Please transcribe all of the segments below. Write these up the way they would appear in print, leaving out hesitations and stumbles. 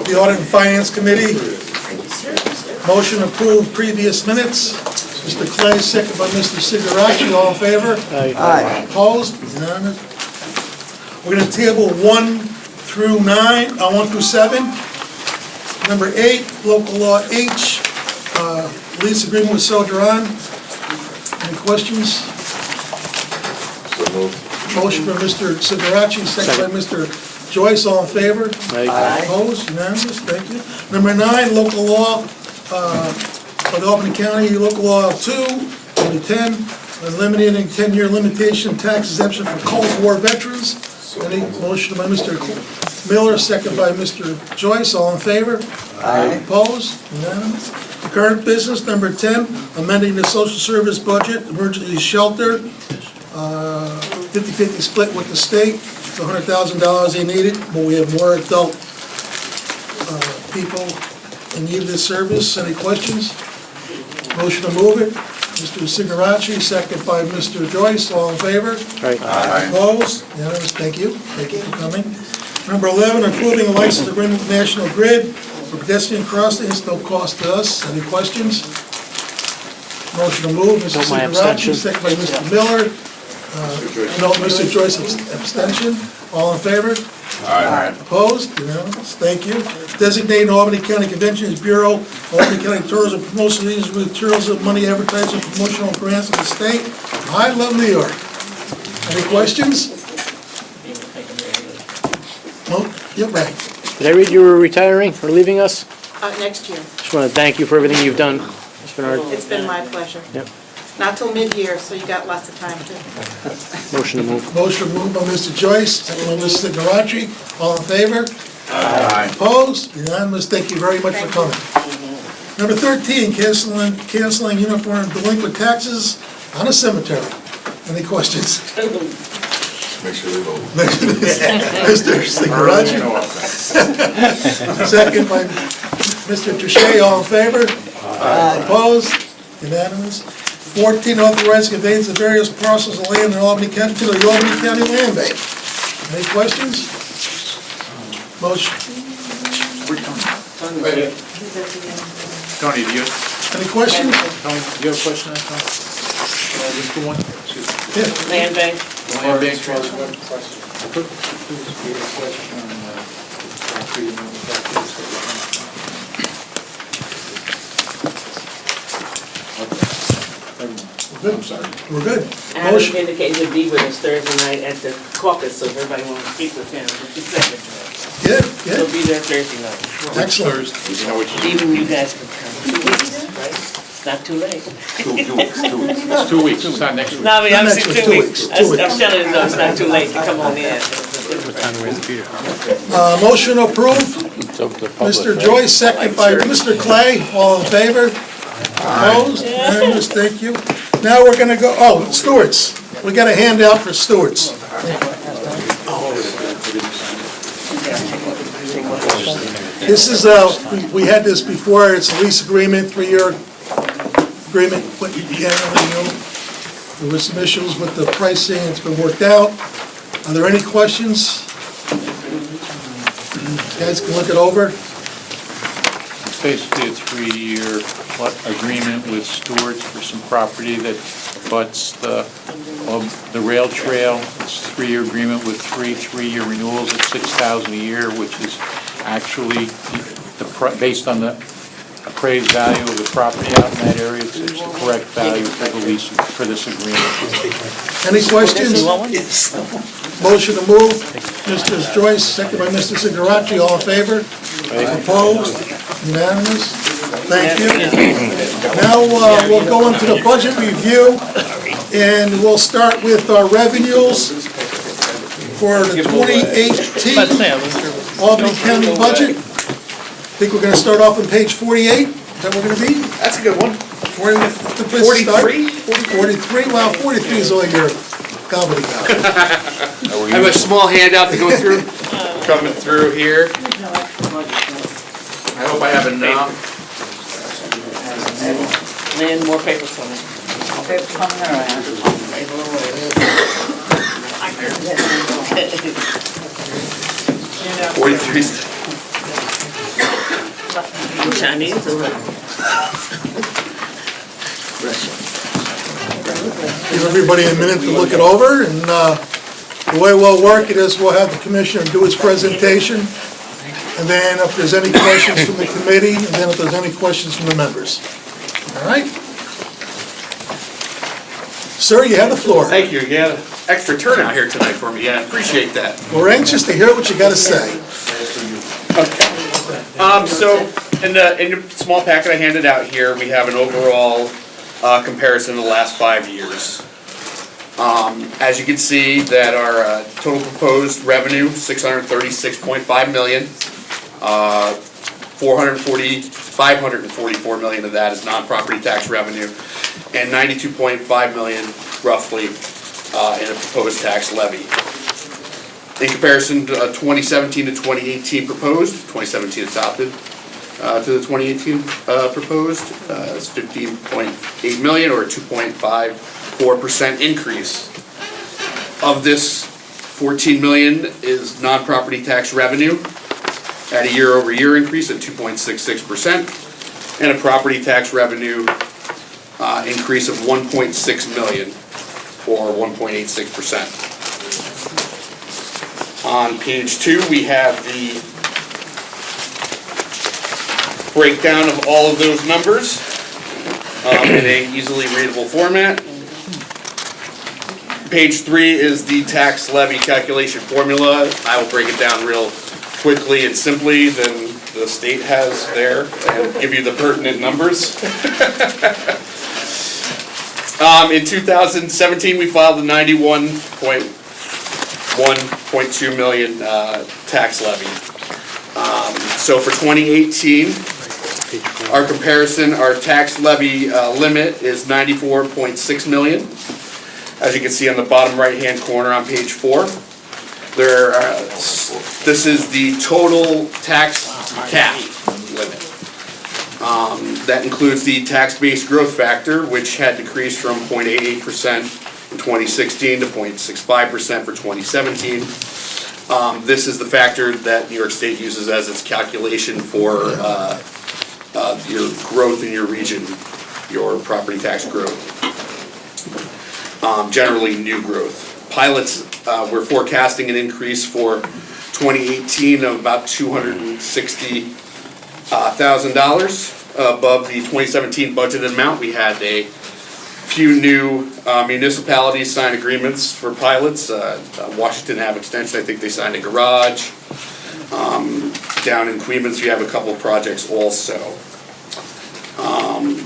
The Audit and Finance Committee, motion to approve previous minutes. Mr. Clay, second by Mr. Sigarachi, all in favor? Aye. Opposed? Unanimous. We're going to table 1 through 7. Number 8, local law H, lease agreement with Sojourn. Any questions? So moved. Motion by Mr. Sigarachi, second by Mr. Joyce, all in favor? Aye. Opposed? Unanimous, thank you. Number 9, local law, of Albany County, local law 2, 2010, eliminating 10-year limitation tax exemption for Cold War veterans. Any motion by Mr. Miller, second by Mr. Joyce, all in favor? Aye. Opposed? Unanimous. Current business, number 10, amending the social service budget, emergency shelter, 50-50 split with the state. It's $100,000 they needed, but we have more adult people in need of this service. Any questions? Motion to move it. Mr. Sigarachi, second by Mr. Joyce, all in favor? Aye. Opposed? Unanimous, thank you. Thank you for coming. Number 11, approving a license agreement with National Grid for pedestrian crossings, no cost to us. Any questions? Motion to move, Mr. My Sigarachi, abstention. second by Mr. Miller. No, Mr. Joyce, abstention. All in favor? Aye. Opposed? Unanimous, thank you. Designate Albany County Conventions Bureau, Albany County Tourism Promotion Agency with tourism money advertising promotional grants of the state. I love New York. Any questions? No? You're right. Did I read you were retiring or leaving us? Next year. Just want to thank you for everything you've done. It's been our It's been my pleasure. Yep. Not till mid-year, so you got lots of time to. motion to move. Motion moved by Mr. Joyce, second by Mr. Garachi. All in favor? Aye. Opposed? Unanimous. Thank you very much for coming. Number 13, canceling uniform delinquent taxes on a cemetery. Any questions? Make sure they vote. Mr. Sigarachi, second by Mr. Touche, all in favor? Opposed? Unanimous. 14, authorized conveyance of various parcels of land in Albany County to the Albany County Land Bank. Any questions? Motion. Tony, do you, Any questions? Tony, do you have a question? Just the one? Yeah. Land bank. Land bank transfer. Good. We're good. Adam Motion. indicated he'd be with us Thursday night at the caucus, so if everybody wants to speak with him, he's second. Good, He'll good. be there Thursday night. Excellent. You know what you Even you guys can come. 2 weeks, right? It's not too late. 2 weeks, 2 weeks. It's 2 weeks, it's not next week. No, I mean, I'm Not saying next 2 week, weeks. 2 weeks. I'm telling you, no, it's not too late to come on in. Motion approved. Mr. Joyce, second by Mr. Clay. All in favor? Opposed? Unanimous, thank you. Now we're gonna go, stewards. We got a handout for stewards. This is, we had this before, it's a lease agreement, 3-year agreement, but there was some issues with the pricing, it's been worked out. Are there any questions? You guys can look it over. Basically a 3-year agreement with Stewards for some property that abuts the rail trail. It's a 3-year agreement with 3-year renewals at $6,000 a year, which is actually based on the appraised value of the property out in that area. It's the correct value for the lease for this agreement. Any questions? You want one? Motion to move, Mr. Joyce, second by Mr. Sigarachi, all in favor? Opposed? Unanimous? Thank you. Now, we'll go into the budget review, and we'll start with our revenues for the 2018 Albany County budget. I think we're gonna start off on page 48. Is that what we're gonna be? That's a good one. 43? 43, well, 43 is all your comedy guy. I have a small handout to go through, coming through here. I hope I have enough. Lynn, more papers coming. Papers coming around. Chinese or what? Give everybody a minute to look it over, and the way we'll work it is we'll have the commissioner do his presentation, and then if there's any questions from the committee, and then if there's any questions from the members. All right? Sir, you have the floor. Thank you. You had an extra turnout here tonight for me. Yeah, I appreciate that. We're anxious to hear what you got to say. So in the small packet I handed out here, we have an overall comparison of the last 5 years. As you can see, that our total proposed revenue, $636.5 million. 544 million of that is non-property tax revenue, and 92.5 million roughly in a proposed tax levy. In comparison to 2017 to 2018 proposed, 2017 adopted, to the 2018 proposed, it's 15.8 million or a 2.54% increase. Of this, 14 million is non-property tax revenue at a year-over-year increase at 2.66%, and a property tax revenue increase of 1.6 million or 1.86%. On page 2, we have the breakdown of all of those numbers in a easily readable format. Page 3 is the tax levy calculation formula. I will break it down real quickly and simply than the state has there and give you the pertinent numbers. In 2017, we filed a 91.1.2 million tax levy. So for 2018, our comparison, our tax levy limit is 94.6 million. As you can see on the bottom right-hand corner on page 4. This is the total tax cap limit. That includes the tax-based growth factor, which had decreased from 0.88% in 2016 to 0.65% for 2017. This is the factor that New York State uses as its calculation for your growth in your region, your property tax growth. Generally new growth. Pilots, we're forecasting an increase for 2018 of about $260,000 above the 2017 budgeted amount. We had a few new municipalities sign agreements for pilots. Washington Ave Extension, I think they signed a garage. Down in Queens, you have a couple of projects also.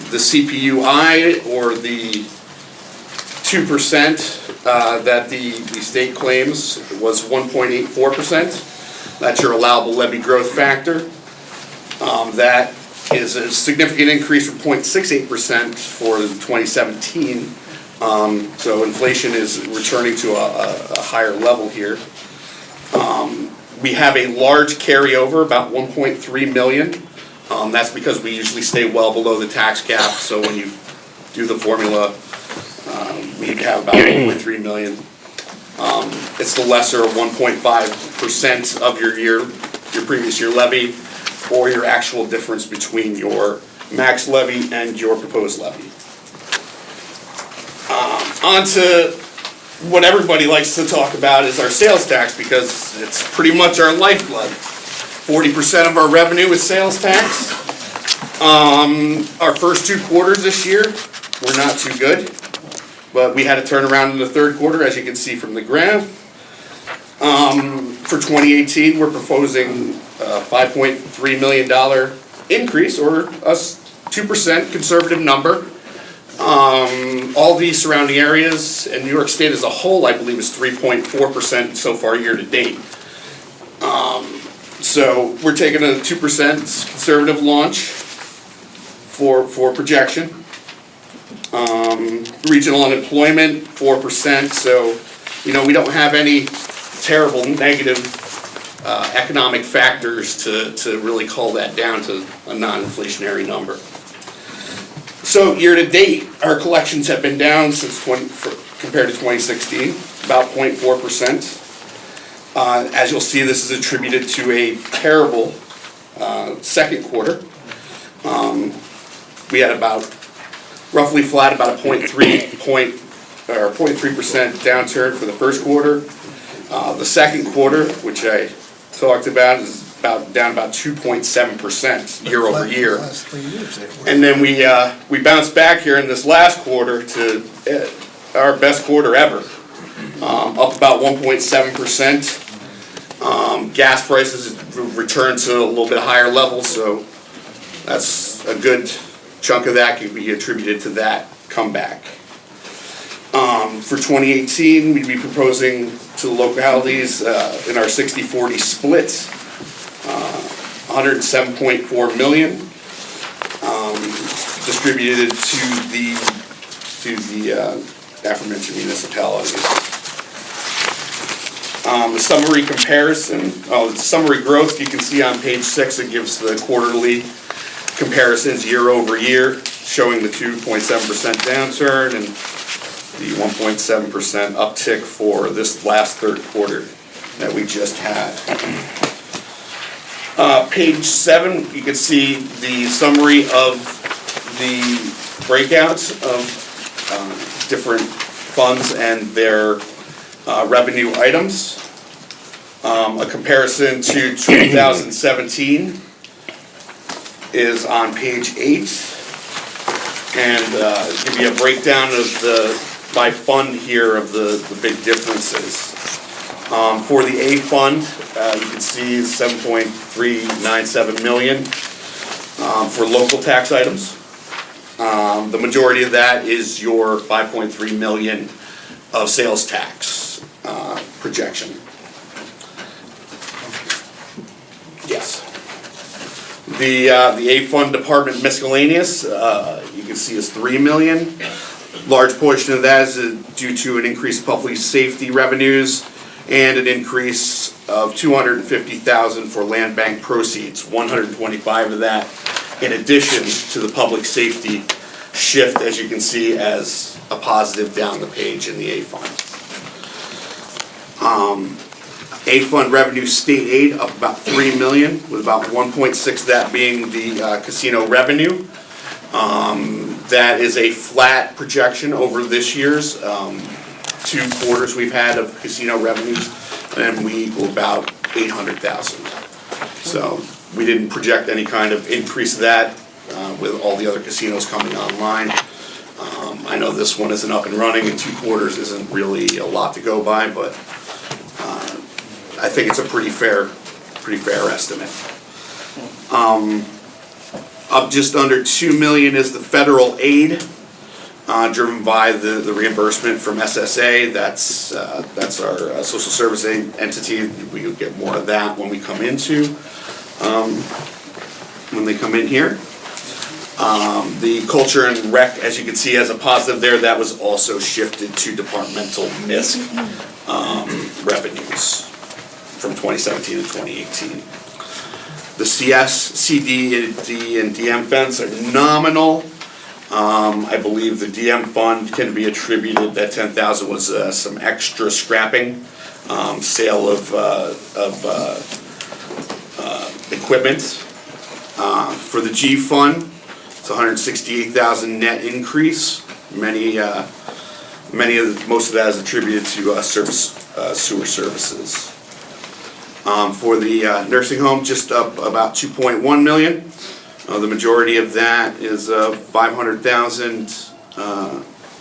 The CPUI, or the 2% that the state claims, was 1.84%. That's your allowable levy growth factor. That is a significant increase from 0.68% for 2017. So inflation is returning to a higher level here. We have a large carryover, about 1.3 million. That's because we usually stay well below the tax cap, so when you do the formula, we have about 1.3 million. It's the lesser of 1.5% of your previous year levy, or your actual difference between your max levy and your proposed levy. On to what everybody likes to talk about is our sales tax, because it's pretty much our lifeblood. 40% of our revenue is sales tax. Our first 2 quarters this year were not too good, but we had a turnaround in the third quarter, as you can see from the graph. For 2018, we're proposing a $5.3 million increase, or a 2% conservative number. All these surrounding areas, and New York State as a whole, I believe, is 3.4% so far year to date. So we're taking a 2% conservative launch for projection. Regional unemployment, 4%, so, we don't have any terrible negative economic factors to really call that down to a non-inflationary number. So year to date, our collections have been down since compared to 2016, about 0.4%. As you'll see, this is attributed to a terrible second quarter. We had about, roughly flat, about a 0.3% downturn for the first quarter. The second quarter, which I talked about, is down about 2.7% year over year. Last 3 years they were. And then we bounced back here in this last quarter to our best quarter ever, up about 1.7%. Gas prices returned to a little bit higher levels, so that's a good chunk of that can be attributed to that comeback. For 2018, we'd be proposing to the localities in our 60-40 split, $107.4 million distributed to the aforementioned municipalities. The summary comparison, the summary growth, you can see on page 6, it gives the quarterly comparisons year over year, showing the 2.7% downturn and the 1.7% uptick for this last third quarter that we just had. Page 7, you can see the summary of the breakouts of different funds and their revenue items. A comparison to 2017 is on page 8, and give you a breakdown of by fund here of the big differences. For the A fund, you can see 7.397 million for local tax items. The majority of that is your 5.3 million of sales tax projection. Yes. The A fund department miscellaneous, you can see is 3 million. Large portion of that is due to an increase in public safety revenues and an increase of 250,000 for land bank proceeds, 125 of that in addition to the public safety shift, as you can see, as a positive down the page in the A fund. A fund revenue state aid up about 3 million, with about 1.6 of that being the casino revenue. That is a flat projection over this year's 2 quarters we've had of casino revenues, and we equal about 800,000. So we didn't project any kind of increase of that with all the other casinos coming online. I know this one isn't up and running, and 2 quarters isn't really a lot to go by, but I think it's a pretty fair estimate. Up just under 2 million is the federal aid, driven by the reimbursement from SSA. That's our social service entity. We will get more of that when we come into, when they come in here. The culture and rec, as you can see, as a positive there, that was also shifted to departmental MISC revenues from 2017 to 2018. The CS, CD, and DM funds are nominal. I believe the DM fund can be attributed, that 10,000 was some extra scrapping, sale of equipment. For the G fund, it's 168,000 net increase. Most of that is attributed to sewer services. For the nursing home, just up about 2.1 million. The majority of that is 500,000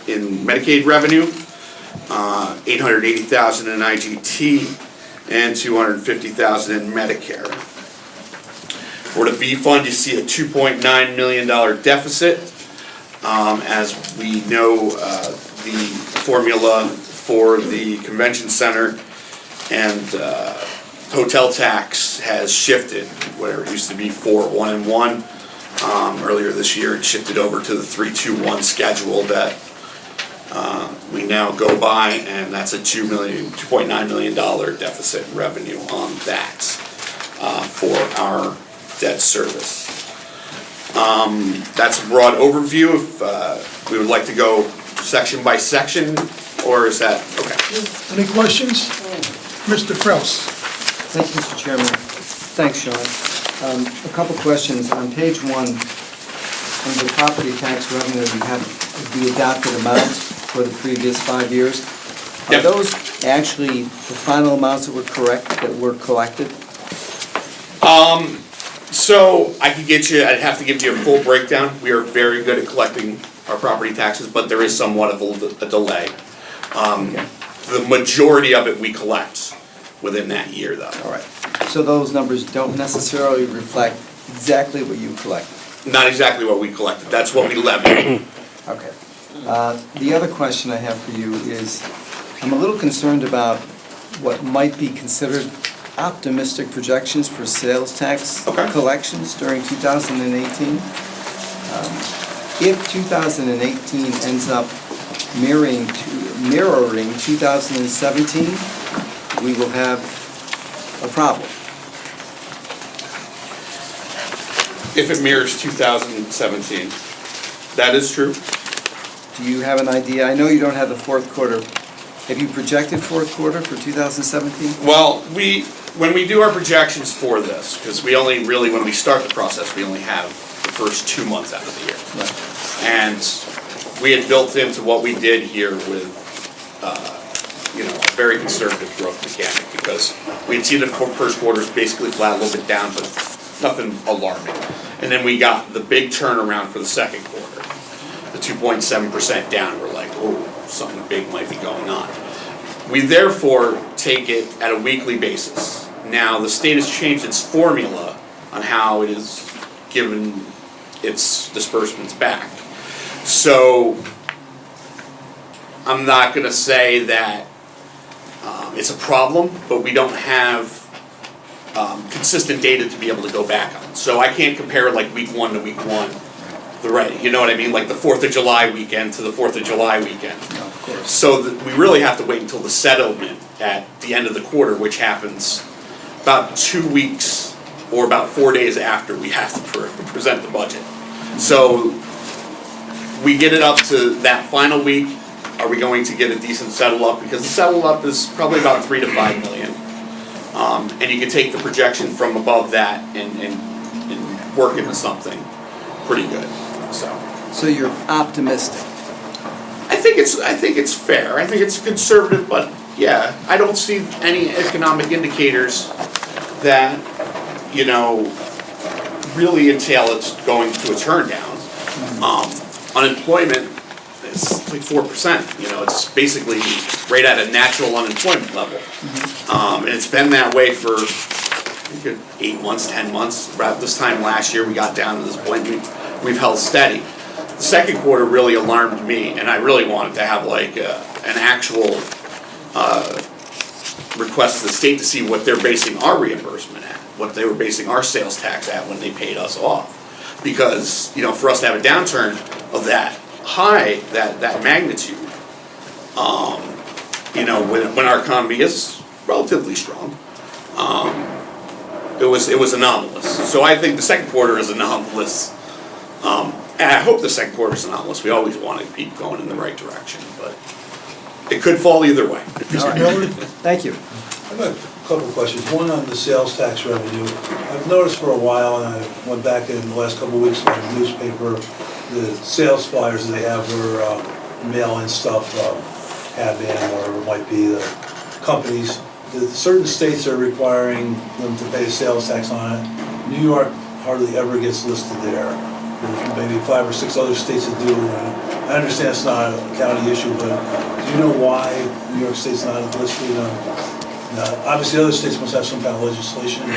in Medicaid revenue, 880,000 in IGT, and 250,000 in Medicare. For the B fund, you see a $2.9 million deficit. As we know, the formula for the convention center and hotel tax has shifted, where it used to be 4-1-1. Earlier this year, it shifted over to the 3-2-1 schedule that we now go by, and that's a $2.9 million deficit in revenue on that for our debt service. That's a broad overview. If we would like to go section by section, or is that okay? Any questions? Mr. Kraus? Thank you, Mr. Chairman. Thanks, Sean. A couple questions. On page 1, under property tax revenue, we have the adopted amounts for the previous 5 years. Are Yep. those actually the final amounts that were collected? So I'd have to give you a full breakdown. We are very good at collecting our property taxes, but there is somewhat of a delay. Okay. The majority of it we collect within that year, though. All right. So those numbers don't necessarily reflect exactly what you collected? Not exactly what we collected, that's what we levied. Okay. The other question I have for you is, I'm a little concerned about what might be considered optimistic projections for sales tax Okay. collections during 2018. If 2018 ends up mirroring 2017, we will have a problem. If it mirrors 2017, that is true. Do you have an idea? I know you don't have the fourth quarter. Have you projected fourth quarter for 2017? Well, when we do our projections for this, because we only really, when we start the process, we only have the first 2 months out of the year. Right. And we had built into what we did here with, a very conservative growth mechanic, because we had seen the first quarter's basically flat, a little bit down, but nothing alarming. And then we got the big turnaround for the second quarter, the 2.7% down. We're like, oh, something big might be going on. We therefore take it at a weekly basis. Now, the state has changed its formula on how it is given its disbursements back. So, I'm not gonna say that it's a problem, but we don't have consistent data to be able to go back on. So I can't compare like week 1 to week 1, you know what I mean? Like the 4th of July weekend to the 4th of July weekend. No, of course. So we really have to wait until the settlement at the end of the quarter, which happens about 2 weeks or about 4 days after we have to present the budget. So we get it up to that final week. Are we going to get a decent settle up? Because the settle up is probably about 3 to 5 million. And you can take the projection from above that and work into something pretty good. So you're optimistic? I think it's fair. I think it's conservative, but yeah, I don't see any economic indicators that, really entail it's going to a turn down. Unemployment is like 4%, it's basically right at a natural unemployment level. And it's been that way for 8 months, 10 months. About this time last year, we got down to this point, we've held steady. The second quarter really alarmed me, and I really wanted to have like an actual request to the state to see what they're basing our reimbursement at, what they were basing our sales tax at when they paid us off. Because, for us to have a downturn of that high, that magnitude, when our economy is relatively strong, it was anomalous. So I think the second quarter is anomalous. And I hope the second quarter is anomalous. We always want to keep going in the right direction, but it could fall either way. Mr. Miller? Thank you. I've got a couple of questions. One on the sales tax revenue. I've noticed for a while, and I went back in the last couple of weeks in the newspaper, the sales flyers they have where mail-in stuff, have-in, whatever it might be, the companies. Certain states are requiring them to pay sales tax on it. New York hardly ever gets listed there. There's maybe 5 or 6 other states that do. I understand it's not a county issue, but do you know why New York State's not listed? Obviously, other states must have some kind of legislation.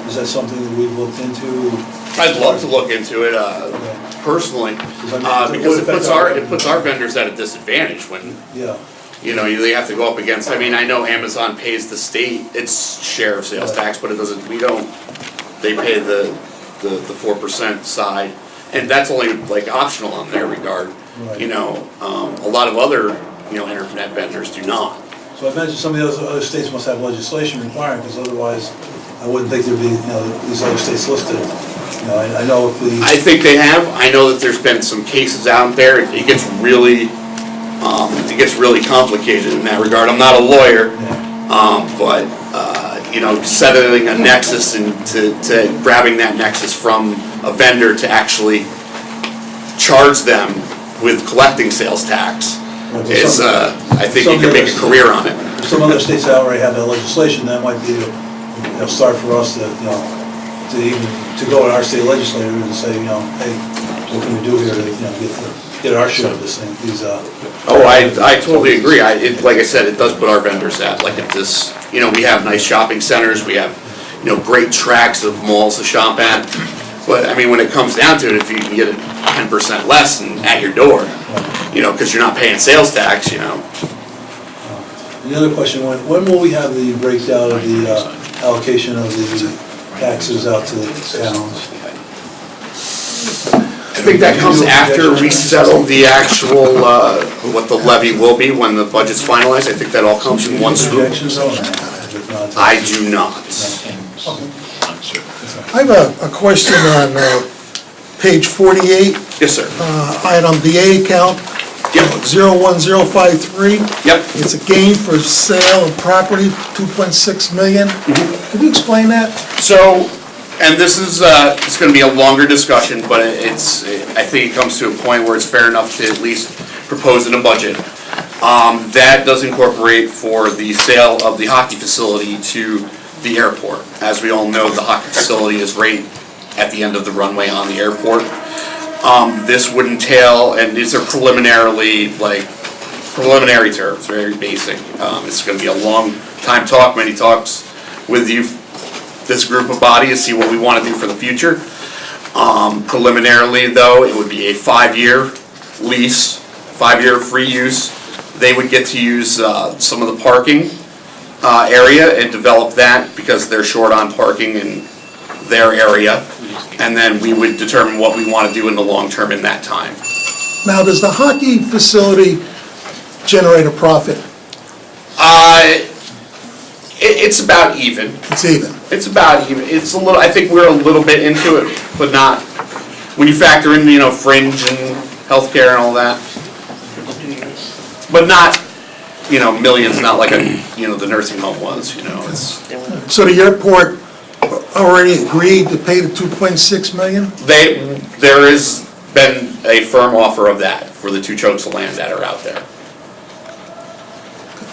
Is that something that we've looked into? I'd love to look into it personally, because it puts our vendors at a disadvantage when Yeah. they have to go up against. I mean, I know Amazon pays the state its share of sales tax, but it doesn't. We don't. They pay the 4% side, and that's only like optional on their regard. Right. A lot of other internet vendors do not. So I imagine some of those other states must have legislation requiring, because otherwise I wouldn't think there'd be, these other states listed. I know if we. I think they have. I know that there's been some cases out there. It gets really complicated in that regard. I'm not a lawyer, but settling a nexus and to grabbing that nexus from a vendor to actually charge them with collecting sales tax is, I think you can make a career on it. Some other states that already have that legislation, that might be a start for us to, to go to our state legislature and say, hey, what can we do here to, get our share of this thing, these, Oh, I totally agree. Like I said, it does put our vendors at, like if this, we have nice shopping centers, we have, great tracks of malls to shop at. But, I mean, when it comes down to it, if you can get it 10% less and at your door, because you're not paying sales tax, The other question, when will we have the breakdown of the allocation of the taxes out to the towns? I think that comes after we settle the actual, what the levy will be when the budget's finalized. I think that all comes in one swoop. Projections on that? I do not. I have a question on page 48, Yes, sir. item the A account, Yep, 01053. yep. It's a gain for sale of property, 2.6 million. Could you explain that? So, and this is, it's gonna be a longer discussion, but I think it comes to a point where it's fair enough to at least propose in a budget. That does incorporate for the sale of the hockey facility to the airport. As we all know, the hockey facility is right at the end of the runway on the airport. This would entail, and these are preliminary terms, very basic. It's gonna be a long time talk, many talks with you, this group of body, to see what we wanna do for the future. Preliminarily though, it would be a 5-year lease, 5-year free use. They would get to use some of the parking area and develop that because they're short on parking in their area. And then we would determine what we want to do in the long term in that time. Now, does the hockey facility generate a profit? It's about even. It's even. It's about even. It's a little, I think we're a little bit into it, but not, when you factor in, fringe and healthcare and all that. But not, millions, not like the nursing home was, it's. So the airport already agreed to pay the 2.6 million? There has been a firm offer of that for the 2 chunks of land that are out there.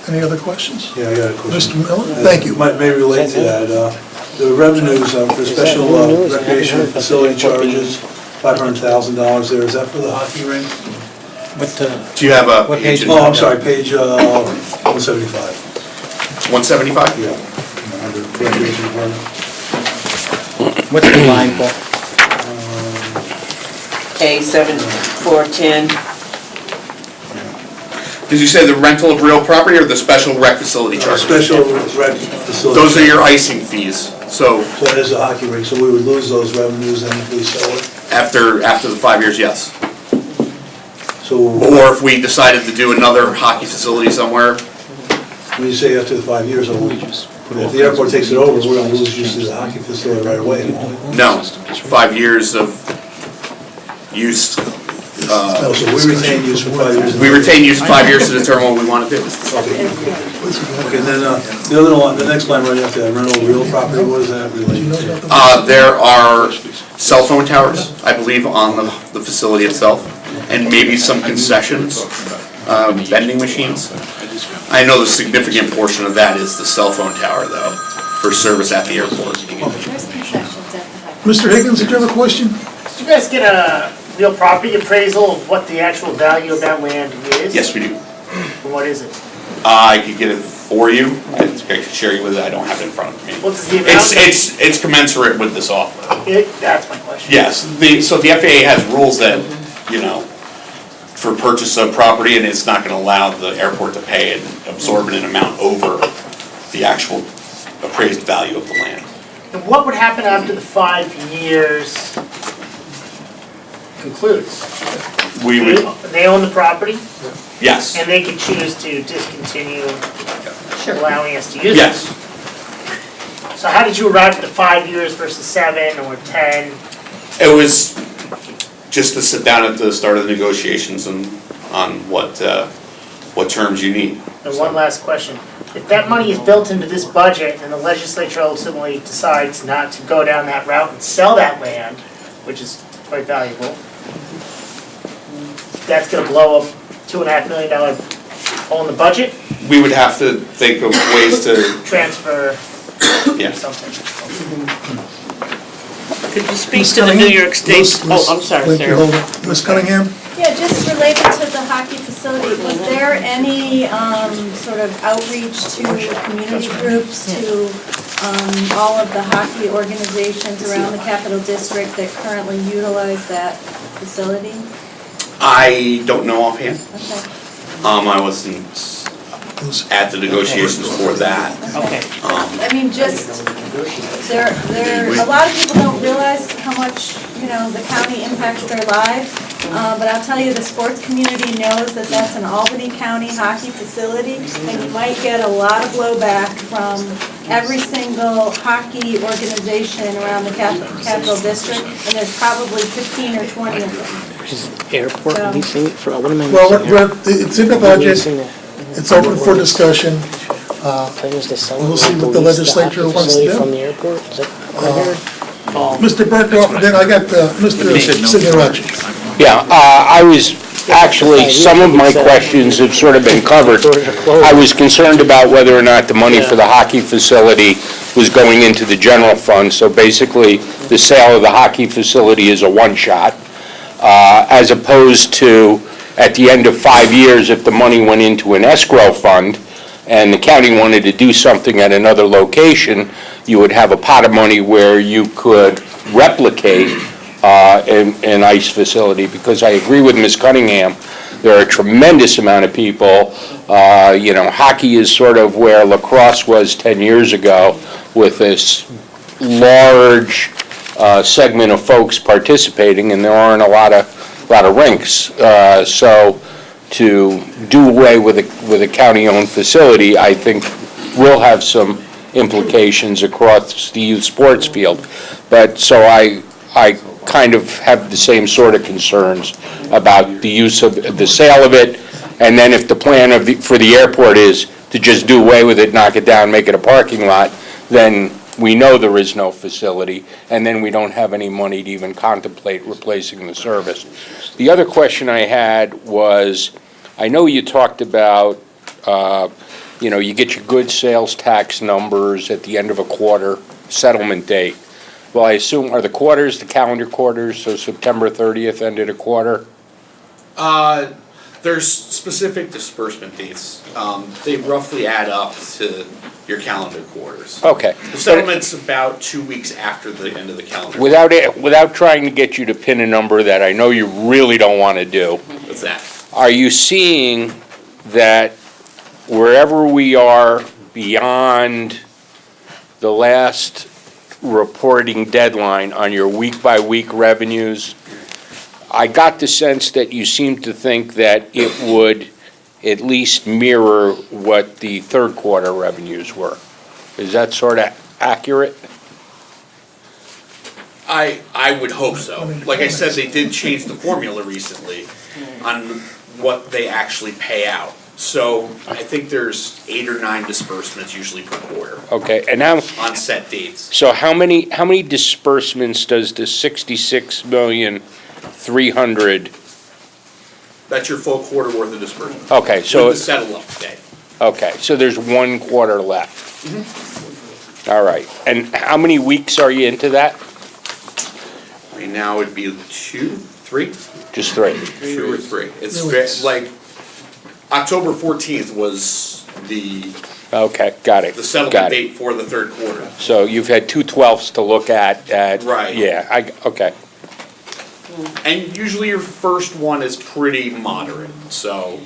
Any other questions? Yeah, I got a question. Mr. Miller, thank you. May relate to that. The revenues for special recreation facility charges, $500,000 there, is that for the hockey rink? Do you have a What page? page? Oh, I'm sorry, page 175. 175? Yeah. Under recreation department. What's the line, Paul? A7410. Did you say the rental of real property or the special rec facility charges? Special rec facility. Those are your icing fees. So So it is a hockey rink, so we would lose those revenues then if we sell it? after the 5 years, yes. So Or if we decided to do another hockey facility somewhere, when you say after the 5 years, if the airport takes it over, we're gonna lose use of the hockey facility right away, won't we? no. 5 years of use. No, so we retain use for 5 years. We retain use 5 years to determine what we want to do. Okay, and then the other one, the next line right after that, rental of real property, what does that relate to? There are cell phone towers, I believe, on the facility itself, and maybe some concessions, vending machines. I know the significant portion of that is the cell phone tower, though, for service at the airport. Mr. Higgins, did you have a question? Did you guys get a real property appraisal of what the actual value of that land is? Yes, we do. And what is it? I could get it for you, I could share you with it, I don't have it in front of me. What is the amount? It's commensurate with this offer. That's my question. Yes, so the FAA has rules that, for purchase of property, and it's not gonna allow the airport to pay and absorb an amount over the actual appraised value of the land. And what would happen after the 5 years concludes? We would, They own the property, yes, and they can choose to discontinue allowing us to use it. yes. So how did you arrive at the 5 years versus 7 or 10? It was just to sit down at the start of the negotiations and on what terms you need. And one last question. If that money is built into this budget and the legislature ultimately decides not to go down that route and sell that land, which is quite valuable, that's gonna blow up $2.5 million hole in the budget, We would have to think of ways to, transfer yeah. something. Could you speak Ms. to the New Cunningham? York State, Ms. oh, I'm sorry, Thank you, Sarah. hold on. Ms. Cunningham? Yeah, just related to the hockey facility, was there any sort of outreach to community groups, to all of the hockey organizations around the Capital District that currently utilize that facility? I don't know offhand. Okay. I wasn't at the negotiations for that. Okay. I mean, just, a lot of people don't realize how much, the county impacts their lives. But I'll tell you, the sports community knows that that's an Albany County hockey facility, and you might get a lot of blowback from every single hockey organization around the Capital District, and there's probably 15 or 20 of them. Airport leasing it for, what am I Well, missing here? it's in the budget, Leasing it. it's open for discussion. Plan was to sell it, We'll see like, what to the lease legislature hockey wants to facility do. From the airport, is that what I heard? Mr. Burkoff, and then I got Mr. Signorachi. Yeah, I was, actually, some of my questions have sort of been covered. I was concerned about whether or not the money for the hockey facility was going into the general fund, so basically, the sale of the hockey facility is a one-shot, as opposed to, at the end of 5 years, if the money went into an escrow fund, and the county wanted to do something at another location, you would have a pot of money where you could replicate an ice facility, because I agree with Ms. Cunningham, there are a tremendous amount of people, hockey is sort of where lacrosse was 10 years ago, with this large segment of folks participating, and there aren't a lot of rinks. So to do away with a county-owned facility, I think will have some implications across the youth sports field. But, so I kind of have the same sort of concerns about the use of, the sale of it, and then if the plan for the airport is to just do away with it, knock it down, make it a parking lot, then we know there is no facility, and then we don't have any money to even contemplate replacing the service. The other question I had was, I know you talked about, you get your good sales tax numbers at the end of a quarter settlement date. Well, I assume, are the quarters the calendar quarters, so September 30th ended a quarter? There's specific disbursement dates. They roughly add up to your calendar quarters. Okay. The settlement's about 2 weeks after the end of the calendar. Without trying to get you to pin a number that I know you really don't want to do, What's that? are you seeing that wherever we are beyond the last reporting deadline on your week-by-week revenues, I got the sense that you seem to think that it would at least mirror what the third quarter revenues were. Is that sort of accurate? I would hope so. Like I said, they did change the formula recently on what they actually pay out. So I think there's 8 or 9 disbursements usually per quarter Okay, and now, on set dates. so how many disbursements does the 66,300,000? That's your full quarter worth of disbursement. Okay, so, With the settle up day. okay, so there's 1 quarter left. All right, and how many weeks are you into that? Right now it'd be 2, 3, Just 3? 2 or 3. It's Three weeks. like, October 14th was the Okay, got it. settlement Got it. date for the third quarter. So you've had 2/12ths to look at. Right. Yeah, okay. And usually your first one is pretty moderate, so,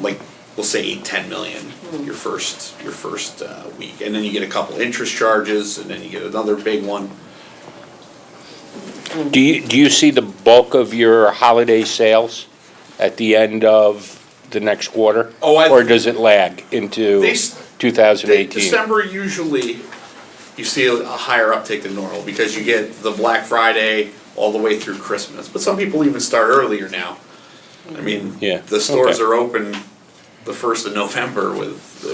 like, we'll say 8, 10 million, your first week. And then you get a couple interest charges, and then you get another big one. Do you see the bulk of your holiday sales at the end of the next quarter? Oh, Or does it lag into They 2018? December usually, you see a higher uptake than normal, because you get the Black Friday all the way through Christmas. But some people even start earlier now. I mean, Yeah, the stores okay. are open the 1st of November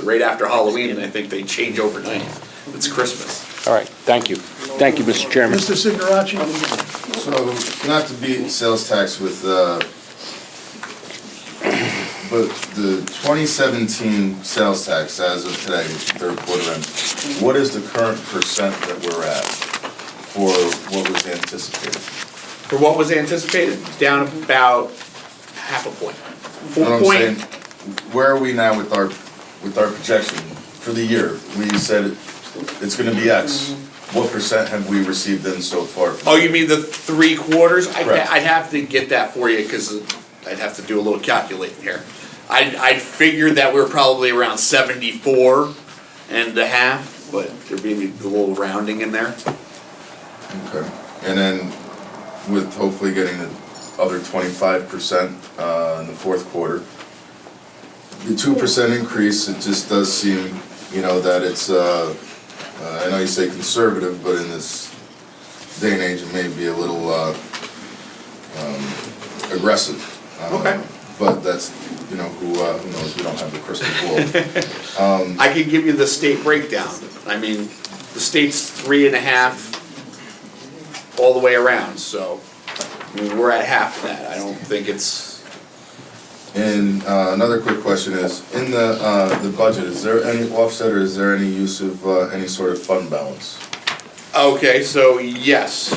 right after Halloween, and I think they change overnight. It's Christmas. All right, thank you. Thank you, Mr. Chairman. Mr. Signorachi? So, not to beat sales tax with But the 2017 sales tax as of today, third quarter end, what is the current percent that we're at for what was anticipated? For what was anticipated, down about half a point. You know what I'm saying? 4 Where are we now with our projection for the year? We said it's gonna be X. What percent have we received in so far? Oh, you mean the 3 quarters? Correct. I'd have to get that for you, because I'd have to do a little calculating here. I'd figure that we're probably around 74.5, but there may be a little rounding in there. Okay, and then with hopefully getting the other 25% in the fourth quarter. The 2% increase, it just does seem, you know, that it's, I know you say conservative, but in this day and age, it may be a little aggressive. Okay. But that's, you know, who knows, we don't have the crystal ball. I could give you the state breakdown. I mean, the state's 3.5 all the way around, so, I mean, we're at half of that. I don't think it's, And another quick question is, in the budget, is there any offset or is there any use of any sort of fund balance? okay, so yes.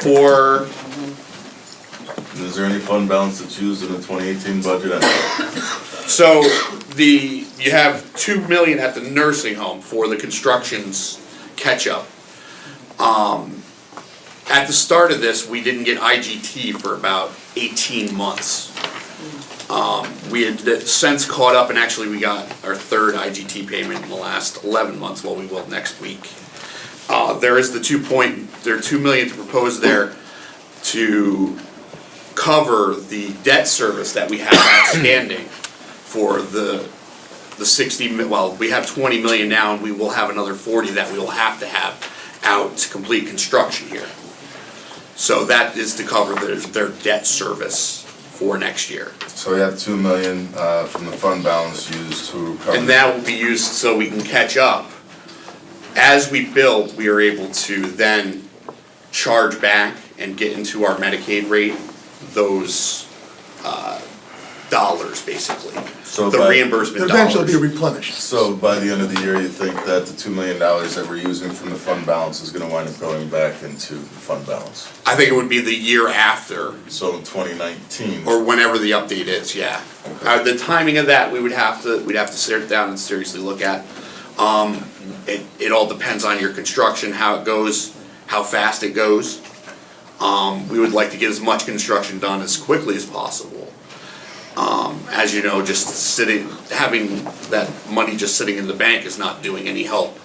For, Is there any fund balance that's used in the 2018 budget? so you have 2 million at the nursing home for the construction's catch-up. At the start of this, we didn't get IGT for about 18 months. We had since caught up, and actually we got our 3rd IGT payment in the last 11 months, well, we will next week. There is the 2 million to propose there to cover the debt service that we have outstanding for the 60, well, we have 20 million now, and we will have another 40 that we will have to have out to complete construction here. So that is to cover their debt service for next year. So we have 2 million from the fund balance used to cover. And that will be used so we can catch up. As we build, we are able to then charge back and get into our Medicaid rate those dollars, basically. So The by- reimbursement It'll eventually be dollars. replenished. So by the end of the year, you think that the $2 million that we're using from the fund balance is gonna wind up going back into the fund balance? I think it would be the year after, So in 2019. or whenever the update is, yeah. The timing of that, we'd have to sit down and seriously look at. It all depends on your construction, how it goes, how fast it goes. We would like to get as much construction done as quickly as possible. As you know, just having that money just sitting in the bank is not doing any help.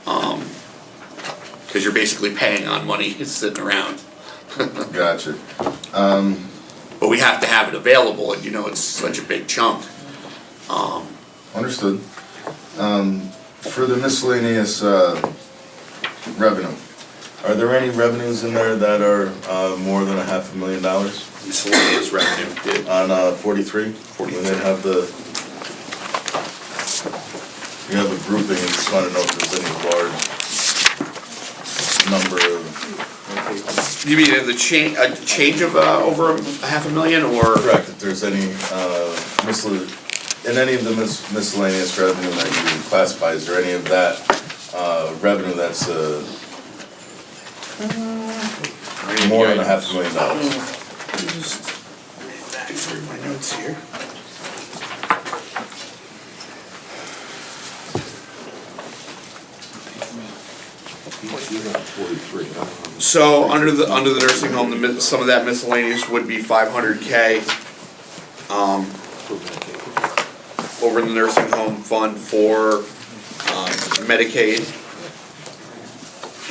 Cause you're basically paying on money that's sitting around. Gotcha. But we have to have it available, and you know, it's such a big chunk. Understood. For the miscellaneous revenue, are there any revenues in there that are more than $500,000? Miscellaneous revenue did. On 43? 43. When they have you have a grouping, and just want to know if there's any large number of. You mean in the change of over $500,000, or? Correct, if there's any in any of the miscellaneous revenue that you classify, is there any of that revenue that's more than $500,000? Just back through my notes here. So under the nursing home, some of that miscellaneous would be $500K. Over in the nursing home fund for Medicaid.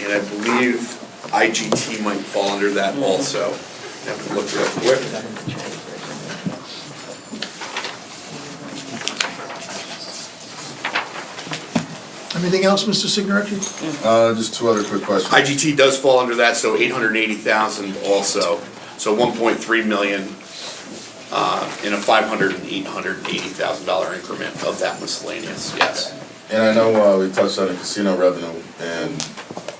And I believe IGT might fall under that also. I have to look real quick. Anything else, Mr. Signorati? Just 2 other quick questions. IGT does fall under that, so 880,000 also. So 1.3 million in a $500,000 and $880,000 increment of that miscellaneous, yes. And I know we touched on the casino revenue, and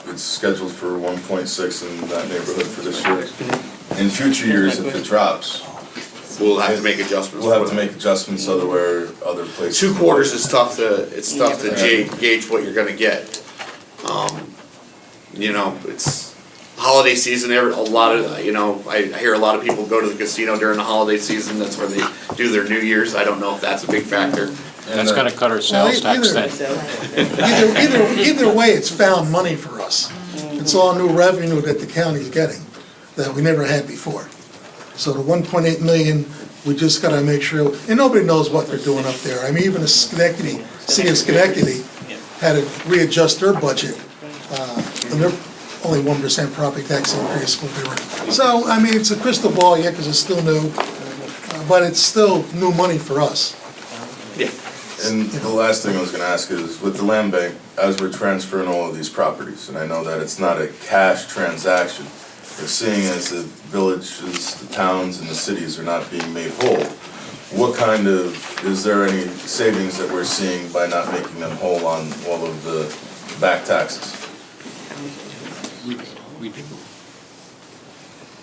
it's scheduled for 1.6 in that neighborhood for this year. In future years, if it drops, we'll have to make adjustments. We'll have for to that. make adjustments other places. 2 quarters is tough it's tough to gauge what you're gonna get. You know, it's holiday season, a lot of, you know, I hear a lot of people go to the casino during the holiday season, that's where they do their New Year's, I don't know if that's a big factor. That's gonna cut our sales tax then. Either way, it's found money for us. It's all new revenue that the county's getting, that we never had before. So the 1.8 million, we just gotta make sure, and nobody knows what they're doing up there. I mean, even the Schenectady, city of Schenectady had to readjust their budget, and they're only 1% property tax increase for their. So, I mean, it's a crystal ball, yeah, because it's still new, but it's still new money for us. Yeah. And the last thing I was gonna ask is, with the land bank, as we're transferring all of these properties, and I know that it's not a cash transaction, but seeing as the villages, the towns, and the cities are not being made whole, what kind of, is there any savings that we're seeing by not making them whole on all of the back taxes? We do.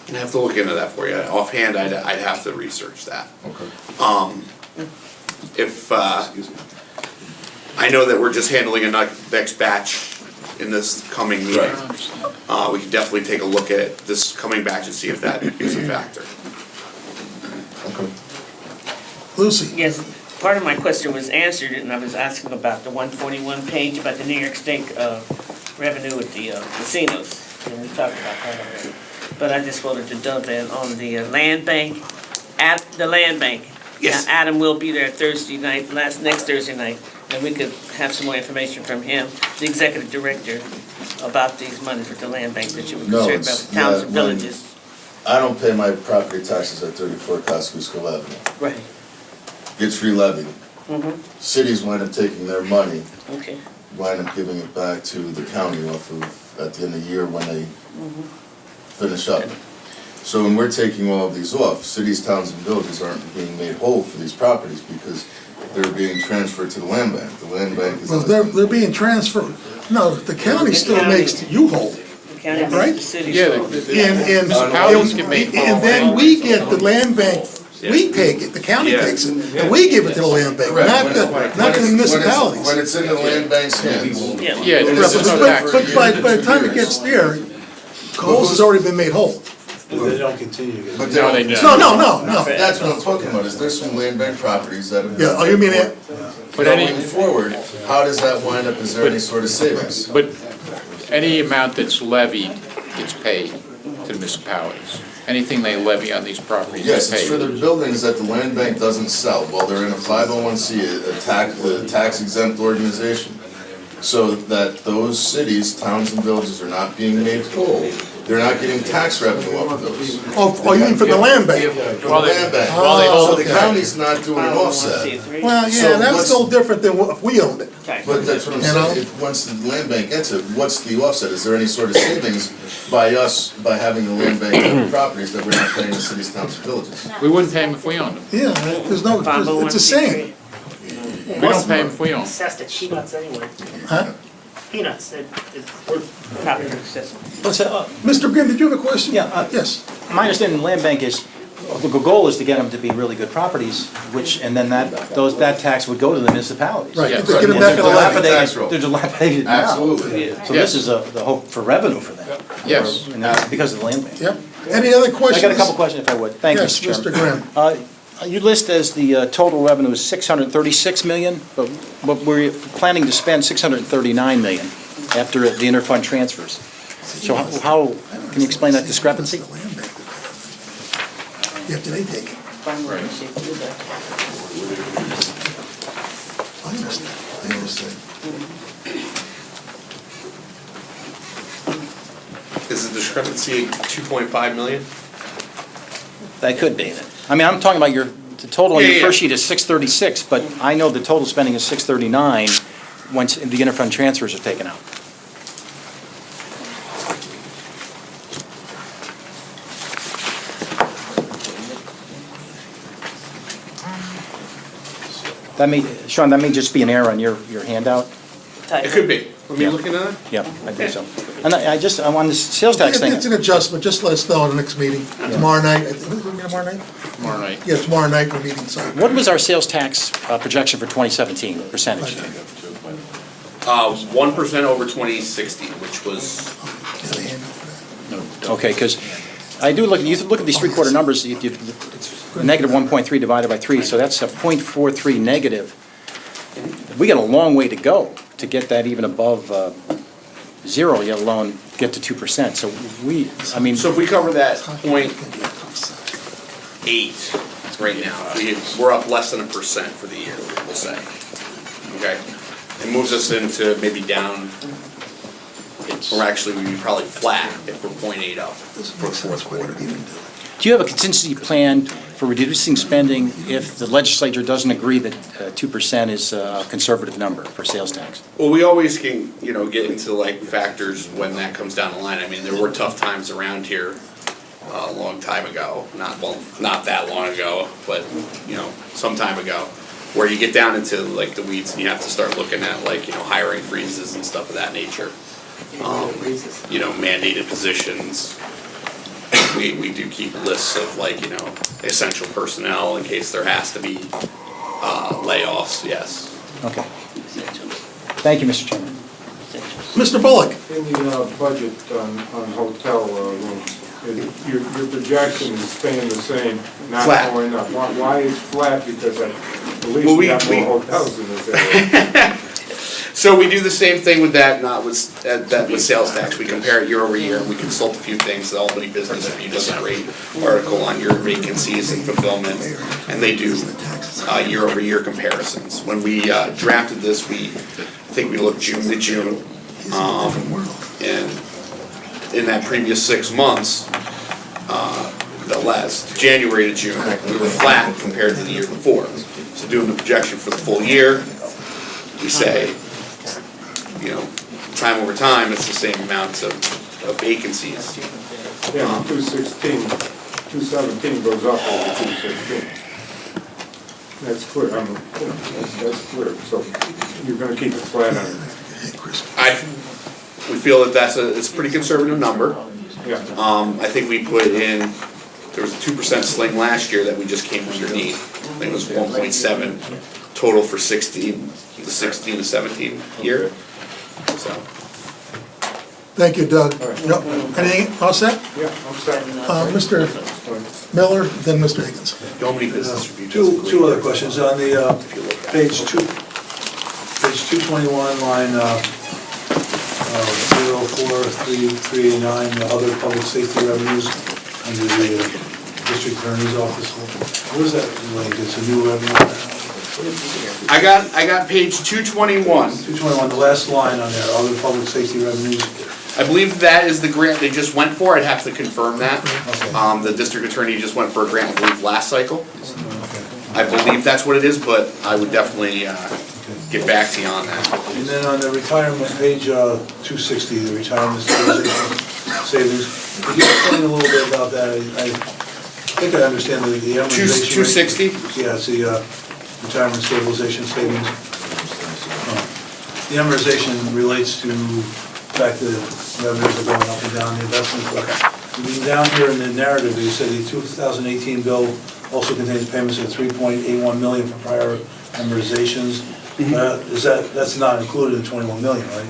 I'd have to look into that for you, offhand, I'd have to research that. Okay. If, I know that we're just handling a next batch in this coming meeting. Right. We can definitely take a look at this coming batch and see if that is a factor. Okay. Lucy? Yes, part of my question was answered, and I was asking about the 141 page about the New York State revenue with the casinos, and we talked about that already. But I just wanted to dovetail on the land bank, at the land bank. Yes. Now, Adam will be there Thursday night, next Thursday night, and we could have some more information from him, the executive director, about these monies with the land bank that you were No, concerned it's- about, towns and yeah, villages. I don't pay my property taxes at 34 Kosciuszko Avenue. Right, Gets re-levied. Cities wind up taking their money, okay. wind up giving it back to the county off of, at the end of the year when they finish up. So when we're taking all of these off, cities, towns, and villages aren't being made whole for these properties because they're being transferred to the land bank. The land bank is. Well, they're being transferred. No, the county still makes you whole. The county, Right? the city. Yeah, And municipalities get made whole. and then we get the land bank, we take it, the county takes it, and we give it to the land bank, not the municipalities. When it's in the land bank's hands. Yeah. Yeah, there's no tax. But by the time it gets there, Coles has already been made whole. But they don't continue to get. But No, they don't. No. That's what I'm talking about, is there's some land bank properties that have. Yeah, oh, you mean it? But any- Going forward, how does that wind up, is there any sort of savings? But any amount that's levied gets paid to the municipalities. Anything they levy on these properties Yes, is it's for the paid. buildings that the land bank doesn't sell, while they're in a 501c, a tax exempt organization. So that those cities, towns and villages are not being made whole. They're not getting tax revenue off of those. Oh, you mean for the land bank? For the land bank. While they hold So the okay. county's not doing an offset. Well, So yeah, that's what's- still different than if we owned it. But that's what I'm You know? saying, if, once the land bank gets it, what's the offset? Is there any sort of savings by us, by having the land bank have properties that we're not paying the cities, towns, and villages? We wouldn't pay them if we owned them. Yeah, it's the same. We don't pay them if we own them. Assessed at peanuts anyway. Huh? Peanuts, we're Property assessment. Mr. Grimm, did you have a question? Yeah, Yes. My understanding, land bank is, the goal is to get them to be really good properties, and then that tax would go to the municipalities. Right, Yeah. get them back in the levy. Tax roll. They're dilapidated now. Absolutely. So this is the hope for revenue for them. Yes. And that's because of the land bank. Yep. Any other questions? I got a couple questions if I would. Thank you, Yes, Mr. Mr. Chairman. Grimm. You list as the total revenue is 636 million, but we're planning to spend 639 million after the interfund transfers. So how, can you explain that discrepancy? The land bank. After they take it. I understand. Is the discrepancy 2.5 million? That could be. I mean, I'm talking about the total on your Yeah. first sheet is 636, but I know the total spending is 639 once the interfund transfers are taken out. Sean, that may just be an error on your handout. typo. It could be. Let me Yeah. look into that. Yeah, I think so. And I want the sales tax thing. It's an adjustment, just let us know at the next meeting, tomorrow night, I think, tomorrow night? Tomorrow night. Yeah, tomorrow night, we're meeting, so. What was our sales tax projection for 2017, percentage? 1% over 2016, which was, Okay, because I do look, you look at these three-quarter numbers, it's negative 1.3 divided by 3, so that's a .43 negative. We got a long way to go to get that even above zero, let alone get to 2%. So we, I mean, so if we cover that 0.8 right now, we're up less than 1% for the year, we'll say. Okay? It moves us into maybe down, or actually we'd be probably flat if we're 0.8 up for the fourth quarter. do you have a contingency plan for reducing spending if the legislature doesn't agree that 2% is a conservative number for sales tax? Well, we always can, get into like factors when that comes down the line. I mean, there were tough times around here a long time ago, not that long ago, but, some time ago, where you get down into like the weeds and you have to start looking at like, hiring freezes and stuff of that nature. Mandated positions. We do keep lists of like, essential personnel in case there has to be layoffs, yes. Okay. Thank you, Mr. Chairman. Mr. Bullock? In the budget on hotel rooms, your projection is staying the same, not Flat. going up. Why is flat? Because I believe Well, we have more hotels in this area. So we do the same thing with that, with sales tax. We compare it year over year, and we consult a few things. The Albany Business Review does a great article on your vacancies and fulfillment, and they do year over year comparisons. When we drafted this, I think we looked June to June, and in that previous 6 months, the last January to June, we were flat compared to the year before. So doing the projection for the full year, we say, time over time, it's the same amounts of vacancies. Yeah, 217 goes up over 216. That's clear, that's clear. So you're gonna keep it flat on it. We feel that it's a pretty conservative number. Yeah. I think we put in, there was a 2% sling last year that we just came underneath. I think it was 1.7 total for the 16 to 17 year. So. Thank you, Doug. All right. Yep. Anything, all set? Yeah, I'm sorry. Mr. Miller, then Mr. Higgins. Nobody business review. Two other questions. On the page 221, line 04339, the other public safety revenues under the district attorney's office. What is that related to? It's a new revenue? I got page 221. 221, the last line on there, other public safety revenues. I believe that is the grant they just went for. I'd have to confirm that. Okay. The district attorney just went for a grant, I believe, last cycle. I believe that's what it is, but I would definitely get back to you on that. And then on the retirement, page 260, the retirement stabilization savings, could you explain a little bit about that? I think I understand the amortization rate. 260? Yeah, it's the retirement stabilization savings. The amortization relates to the fact that revenues are going up and down, the investments. Okay. Down here in the narrative, you said the 2018 bill also contains payments of $3.81 million for prior amortizations. That's not included in 21 million, right?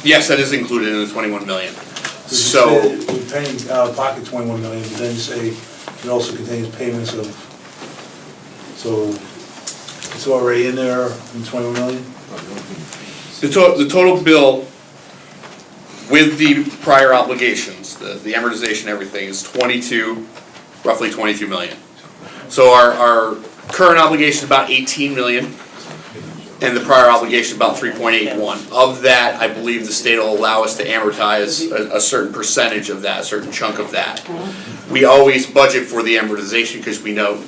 Yes, that is included in the 21 million. So we're paying out of pocket 21 million, but then you say it also contains payments of, so it's already in there in 21 million? The total bill with the prior obligations, the amortization, everything is roughly 22 million. So our current obligation is about 18 million, and the prior obligation about 3.81. Of that, I believe the state will allow us to amortize a certain percentage of that, a certain chunk of that. We always budget for the amortization because we know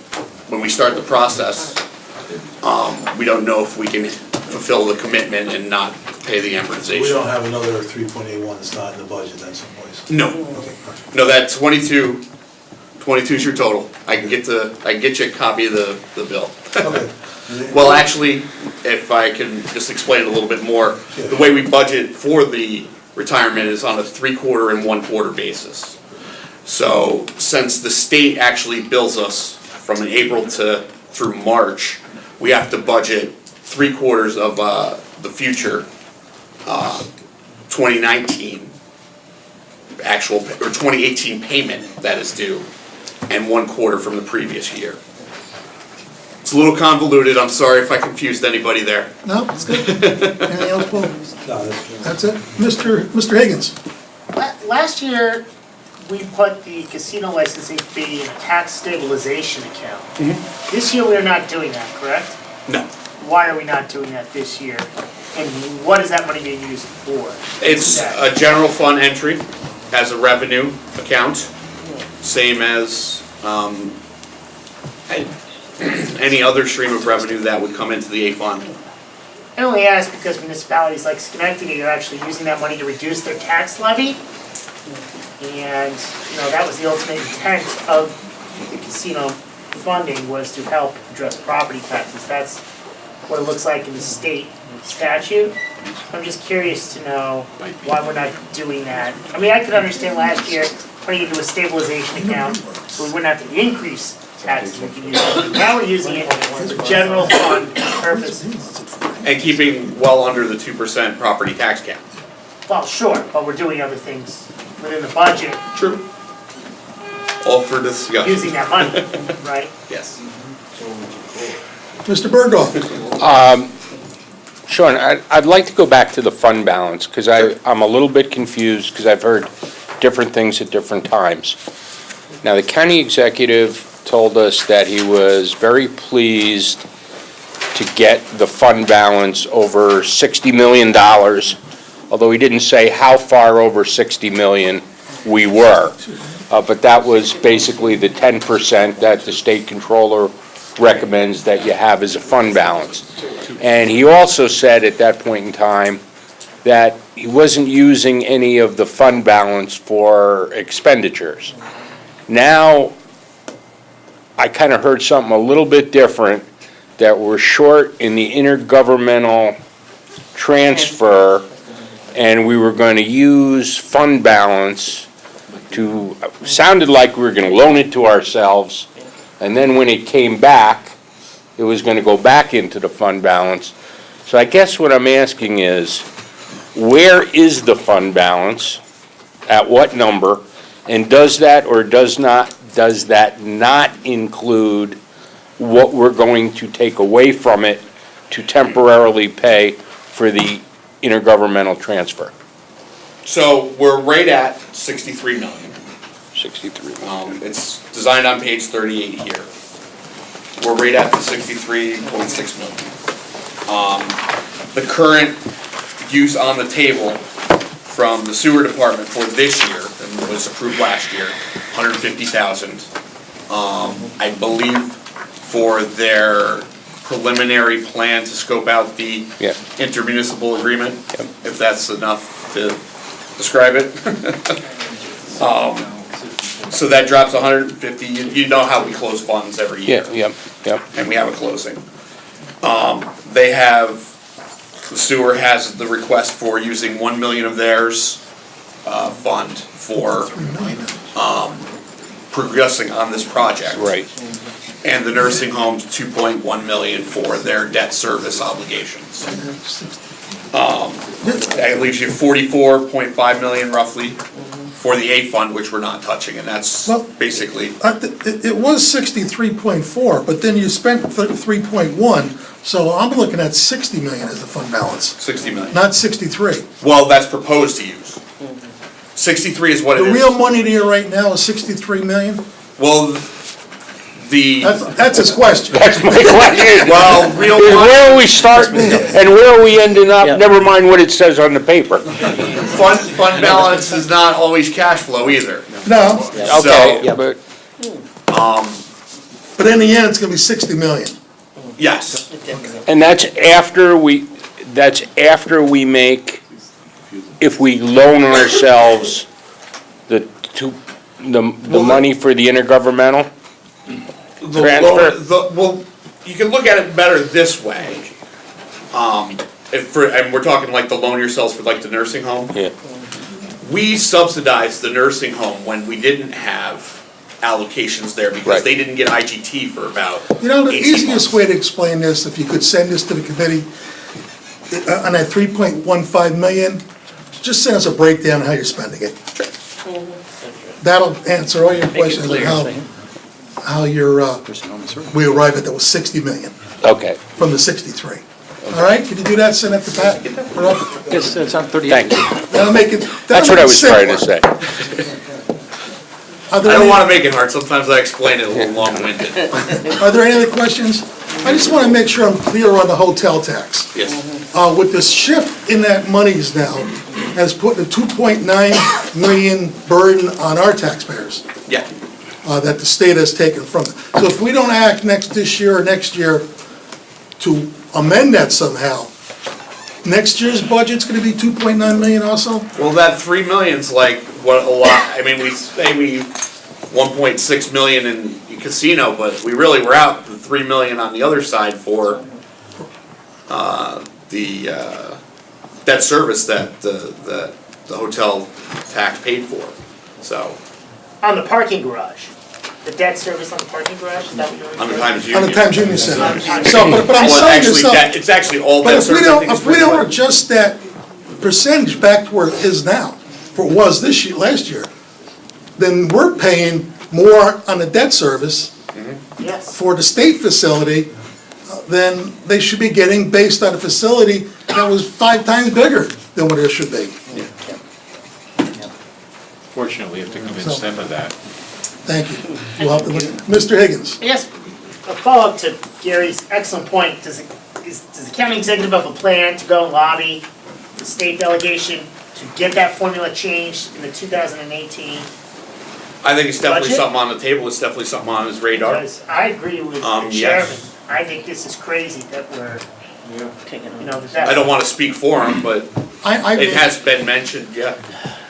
when we start the process, we don't know if we can fulfill the commitment and not pay the amortization. We don't have another 3.81 that's not in the budget then someplace? No. Okay, perfect. No, that 22 22 is your total. I can get you a copy of the bill. Okay. Well, actually, if I can just explain a little bit more, the way we budget for the retirement is on a 3/4 and 1/4 basis. So since the state actually bills us from April through March, we have to budget 3/4 of the future 2019 actual, or 2018 payment that is due, and 1/4 from the previous year. It's a little convoluted, I'm sorry if I confused anybody there. No, it's good. Anything else, Paul? No, That's it? Mr. Higgins? Last year, we put the casino licensing fee in a tax stabilization account. This year, we are not doing that, correct? No. Why are we not doing that this year? And what is that money being used for? It's a general fund entry as a revenue account, same as any other stream of revenue that would come into the A fund. I only ask because municipalities like Schenectady are actually using that money to reduce their tax levy. And, that was the ultimate intent of the casino funding, was to help address property taxes. That's what it looks like in the state statute. I'm just curious to know why we're not doing that. I mean, I could understand last year putting it into a stabilization account so we wouldn't have to increase taxes. We could use it. Now we're using it for general fund purposes. And keeping well under the 2% property tax cap. Well, sure, but we're doing other things within the budget, True. All for discussion. using that money, right? Yes. Mr. Bergdorf? Sean, I'd like to go back to the fund balance, because I'm a little bit confused, because I've heard different things at different times. Now, the county executive told us that he was very pleased to get the fund balance over $60 million, although he didn't say how far over 60 million we were. But that was basically the 10% that the state controller recommends that you have as a fund balance. And he also said at that point in time that he wasn't using any of the fund balance for expenditures. Now, I kind of heard something a little bit different, that we're short in the intergovernmental transfer, and we were going to use fund balance to, sounded like we were going to loan it to ourselves, and then when it came back, it was going to go back into the fund balance. So I guess what I'm asking is, where is the fund balance? At what number? And does that or does that not include what we're going to take away from it to temporarily pay for the intergovernmental transfer? So we're right at 63 million. 63. It's designed on page 38 here. We're right at the 63.6 million. The current use on the table from the sewer department for this year, and was approved last year, 150,000. I believe for their preliminary plan to scope out the intermunicipal agreement, if that's enough to describe it. So that drops 150, you know how we close funds every year. Yep. And we have a closing. They have, the sewer has the request for using 1 million of theirs fund for progressing on this project. Right. And the nursing home's 2.1 million for their debt service obligations. That leaves you 44.5 million roughly for the A fund, which we're not touching, and that's basically. It was 63.4, but then you spent 3.1, so I'm looking at 60 million as the fund balance. 60 million. Not 63. Well, that's proposed to use. 63 is what it is. The real money to you right now is 63 million? Well, That's his question. That's my question. Well, real money. Where are we starting and where are we ending up? Never mind what it says on the paper. Fund balance is not always cash flow either. No, Okay, but but in the end, it's gonna be 60 million. Yes. and that's after we make, if we loan ourselves the the money for the intergovernmental? The Transfer? well, you can look at it better this way. And we're talking like the loan yourselves for like the nursing home. Yeah. We subsidized the nursing home when we didn't have allocations there because Right. they didn't get IGT for about 18 months. You know, the easiest way to explain this, if you could send this to the committee, on that 3.15 million, just send us a breakdown of how you're spending it. That'll answer all your questions on how you're, we arrive at that was 60 million Okay, from the 63. All right, can you do that, send it to Pat? It's on 38. thank you. That'll make it, That's that'll what I make it was trying to simpler. say. Are I there don't any- wanna make it hard, sometimes I explain it a little long-winded. Are there any other questions? I just want to make sure I'm clear on the hotel tax. Yes. With the shift in that monies now, has put a 2.9 million burden on our taxpayers Yeah, that the state has taken from it. So if we don't act this year or next year to amend that somehow, next year's budget's going to be 2.9 million also? well, that 3 million's like what a lot, I mean, we say we 1.6 million in casino, but we really were out the 3 million on the other side for the debt service that the hotel tax paid for, so, On the parking garage, the debt service on the parking garage, is that what you're referring on to? the Times Union. On the Times Union Center. So, but I'm Well, saying actually, this, so- it's actually all but debt if we service, I don't, think it's if we don't 3.1. adjust that percentage back to where it is now, for it was this year, last year, then we're paying more on the debt service Yes. for the state facility than they should be getting based on a facility that was 5 times bigger than what it should be. Fortunately, we have to convince them of that. Thank you. You'll have to look- Mr. Higgins? Yes, a follow-up to Gary's excellent point, does the county executive have a plan to go lobby the state delegation to get that formula changed in the 2018? I think it's definitely Budget? something on the table, it's definitely something on his radar. Because I agree with the Yes. chairman, I think this is crazy that we're, you know, that. I don't wanna speak for him, but I it has been mentioned, yeah.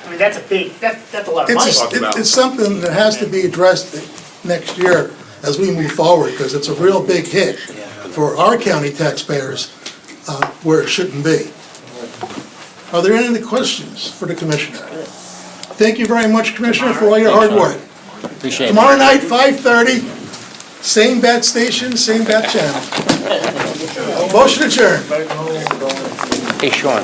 I mean, that's a big, that's a lot of money. It's something that has to be addressed next year as we move forward, because it's a real big hit for our county taxpayers where it shouldn't be. Are there any other questions for the commissioner? Thank you very much, Commissioner, for all your hard work. Appreciate it. Tomorrow night, 5:30, same bat station, same bat channel. Motion adjourned. Hey, Sean.